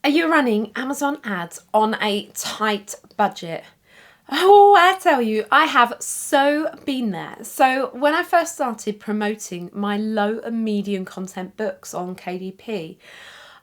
Are you running Amazon ads on a tight budget? Oh, I tell you, I have so been there. So when I first started promoting my low and medium content books on KDP,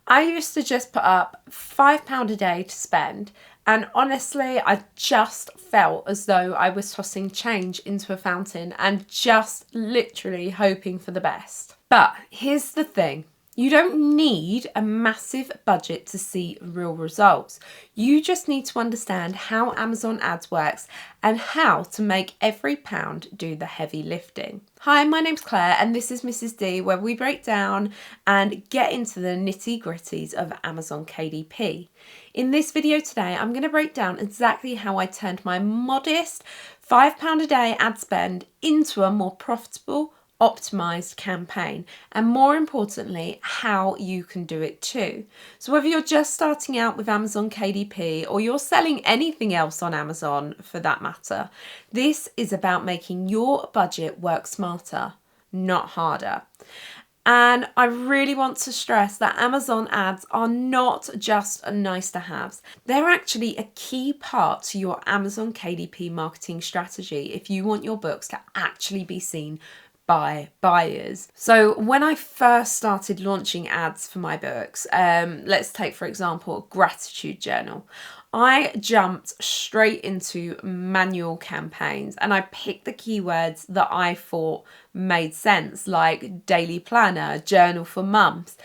I used to just put up £5 a day to spend. And honestly, I just felt as though I was tossing change into a fountain and just literally hoping for the best. But here's the thing. You don't need a massive budget to see real results. You just need to understand how Amazon ads works and how to make every pound do the heavy lifting. Hi, my name's Claire and this is Mrs. D, where we break down and get into the nitty-gritties of Amazon KDP. In this video today, I'm going to break down exactly how I turned my modest £5 a day ad spend into a more profitable, optimized campaign, and more importantly, how you can do it too. So whether you're just starting out with Amazon KDP or you're selling anything else on Amazon for that matter, this is about making your budget work smarter, not harder. And I really want to stress that Amazon ads are not just a nice to haves. They're actually a key part to your Amazon KDP marketing strategy if you want your books to actually be seen by buyers. So when I first started launching ads for my books, let's take for example a gratitude journal. I jumped straight into manual campaigns and I picked the keywords that I thought made sense, like daily planner, journal for mums.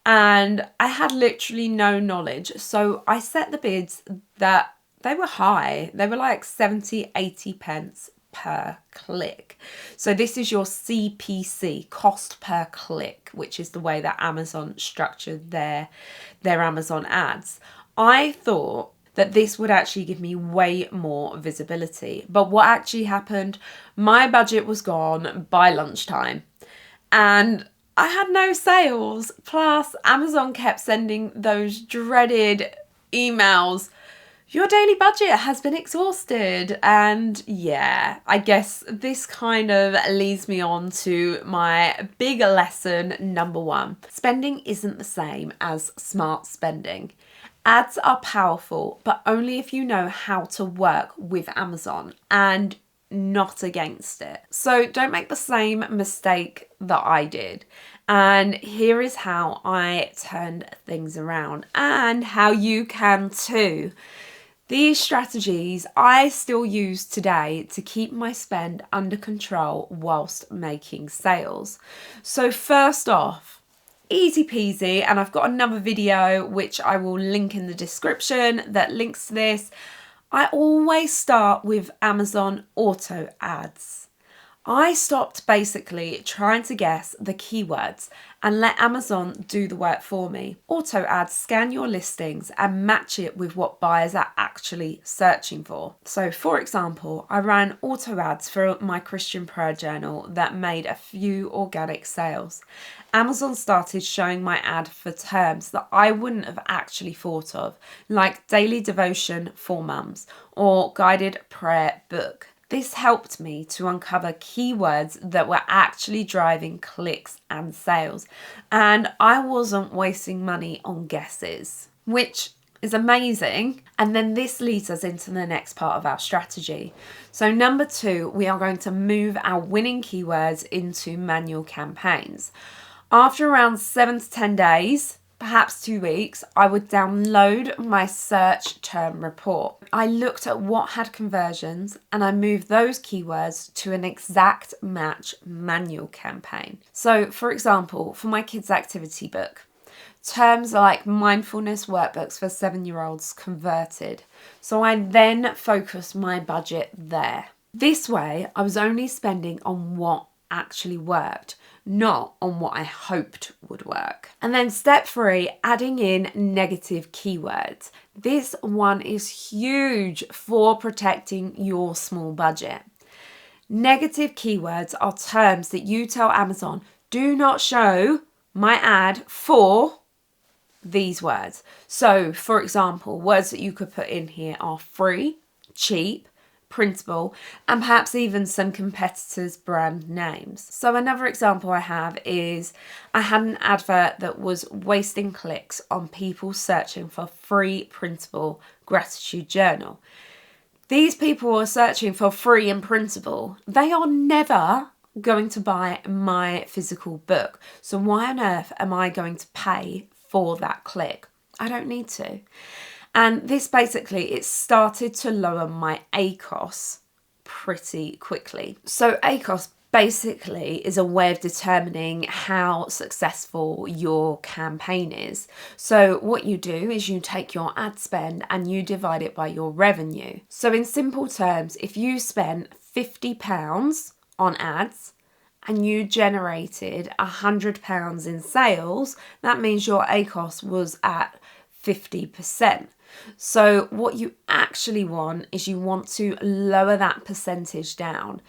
And I had literally no knowledge. So I set the bids that they were high. They were like 70, 80 pence per click. So this is your CPC, cost per click, which is the way that Amazon structured their Amazon ads. I thought that this would actually give me way more visibility. But what actually happened, my budget was gone by lunchtime and I had no sales. Plus Amazon kept sending those dreaded emails. Your daily budget has been exhausted. And yeah, I guess this kind of leads me on to my big lesson number one. Spending isn't the same as smart spending. Ads are powerful, but only if you know how to work with Amazon and not against it. So don't make the same mistake that I did. And here is how I turned things around and how you can too. These strategies I still use today to keep my spend under control whilst making sales. So first off, easy peasy, and I've got another video which I will link in the description that links to this. I always start with Amazon auto ads. I stopped basically trying to guess the keywords and let Amazon do the work for me. Auto ads scan your listings and match it with what buyers are actually searching for. So for example, I ran auto ads for my Christian prayer journal that made a few organic sales. Amazon started showing my ad for terms that I wouldn't have actually thought of, like daily devotion for mums or guided prayer book. This helped me to uncover keywords that were actually driving clicks and sales, and I wasn't wasting money on guesses, which is amazing. And then this leads us into the next part of our strategy. So number two, we are going to move our winning keywords into manual campaigns. After around 7 to 10 days, perhaps 2 weeks, I would download my search term report. I looked at what had conversions and I moved those keywords to an exact match manual campaign. So for example, for my kids' activity book, terms like mindfulness workbooks for 7-year-olds converted. So I then focused my budget there. This way, I was only spending on what actually worked, not on what I hoped would work. And then step 3, adding in negative keywords. This one is huge for protecting your small budget. Negative keywords are terms that you tell Amazon, do not show my ad for these words. So for example, words that you could put in here are free, cheap, printable, and perhaps even some competitors' brand names. So another example I have is I had an advert that was wasting clicks on people searching for free printable gratitude journal. These people are searching for free and printable. They are never going to buy my physical book. So why on earth am I going to pay for that click? I don't need to. And this basically, it started to lower my ACOS pretty quickly. So ACOS basically is a way of determining how successful your campaign is. So what you do is you take your ad spend and you divide it by your revenue. So in simple terms, if you spent £50 on ads and you generated £100 in sales, that means your ACOS was at 50%. So what you actually want is you want to lower that percentage down,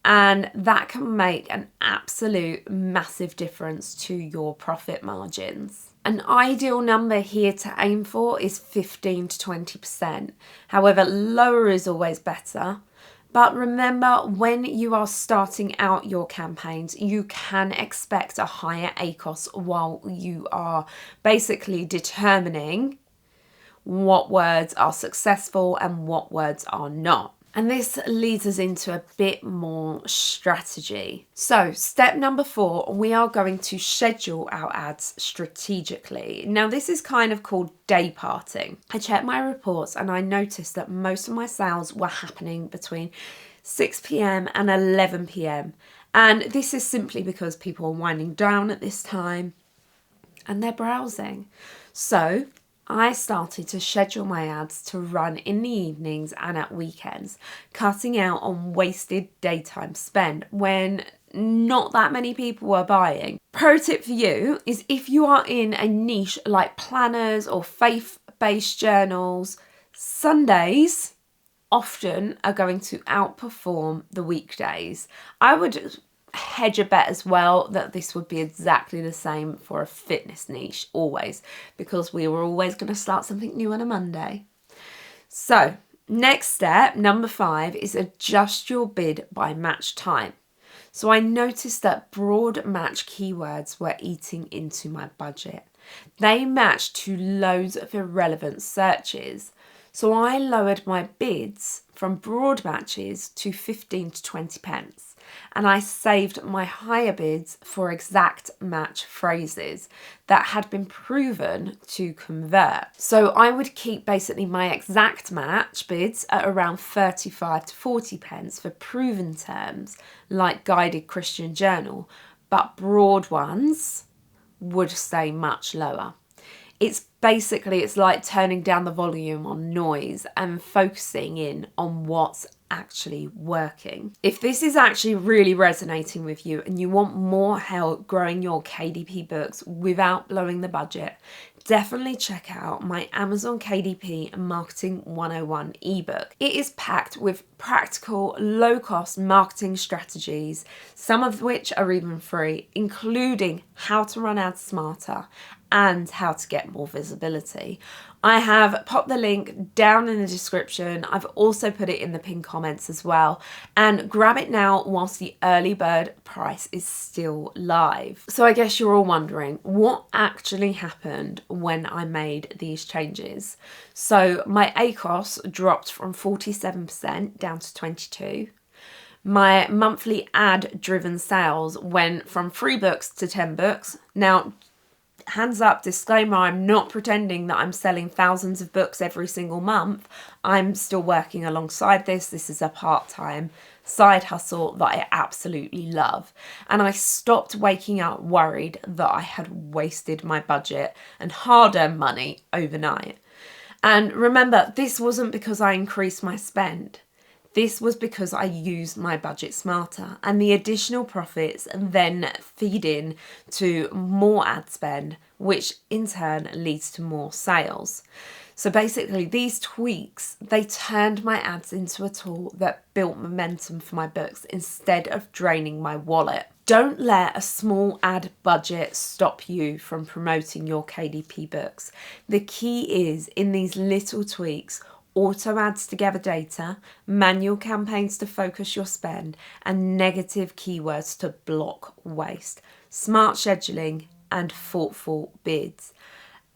and that can make an absolute massive difference to your profit margins. An ideal number here to aim for is 15 to 20%. However, lower is always better. But remember, when you are starting out your campaigns, you can expect a higher ACOS while you are basically determining what words are successful and what words are not. And this leads us into a bit more strategy. So step number 4, we are going to schedule our ads strategically. Now this is kind of called day parting. I checked my reports and I noticed that most of my sales were happening between 6 p.m. and 11 p.m. And this is simply because people are winding down at this time and they're browsing. So I started to schedule my ads to run in the evenings and at weekends, cutting out on wasted daytime spend when not that many people were buying. Pro tip for you is if you are in a niche like planners or faith-based journals, Sundays often are going to outperform the weekdays. I would hedge a bet as well that this would be exactly the same for a fitness niche always, because we were always going to start something new on a Monday. So next step, number 5, is adjust your bid by match time. So I noticed that broad match keywords were eating into my budget. They matched to loads of irrelevant searches. So I lowered my bids from broad matches to 15 to 20 pence. And I saved my higher bids for exact match phrases that had been proven to convert. So I would keep basically my exact match bids at around 35 to 40 pence for proven terms like guided Christian journal, but broad ones would stay much lower. It's like turning down the volume on noise and focusing in on what's actually working. If this is actually really resonating with you and you want more help growing your KDP books without blowing the budget, definitely check out my Amazon KDP Marketing 101 ebook. It is packed with practical, low-cost marketing strategies, some of which are even free, including how to run ads smarter and how to get more visibility. I have popped the link down in the description. I've also put it in the pinned comments as well. And grab it now whilst the early bird price is still live. So I guess you're all wondering what actually happened when I made these changes. So my ACOS dropped from 47% down to 22%. My monthly ad-driven sales went from 3 books to 10 books. Now, hands up, disclaimer, I'm not pretending that I'm selling thousands of books every single month. I'm still working alongside this. This is a part-time side hustle that I absolutely love. And I stopped waking up worried that I had wasted my budget and hard-earned money overnight. And remember, this wasn't because I increased my spend. This was because I used my budget smarter, and the additional profits then feed in to more ad spend, which in turn leads to more sales. So basically these tweaks, they turned my ads into a tool that built momentum for my books instead of draining my wallet. Don't let a small ad budget stop you from promoting your KDP books. The key is in these little tweaks, auto ads to gather data, manual campaigns to focus your spend, and negative keywords to block waste, smart scheduling, and thoughtful bids.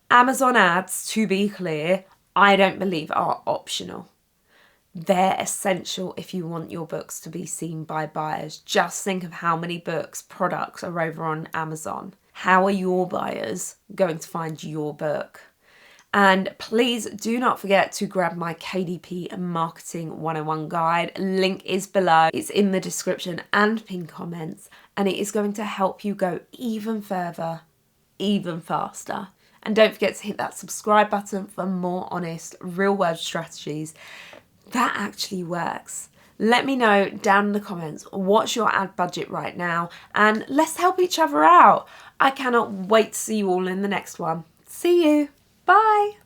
Amazon ads, to be clear, I don't believe are optional. They're essential if you want your books to be seen by buyers. Just think of how many books, products are over on Amazon. How are your buyers going to find your book? And please do not forget to grab my KDP Marketing 101 guide. Link is below. It's in the description and pinned comments, and it is going to help you go even further, even faster. And don't forget to hit that subscribe button for more honest, real-world strategies that actually works. Let me know down in the comments what's your ad budget right now, and let's help each other out. I cannot wait to see you all in the next one. See you. Bye.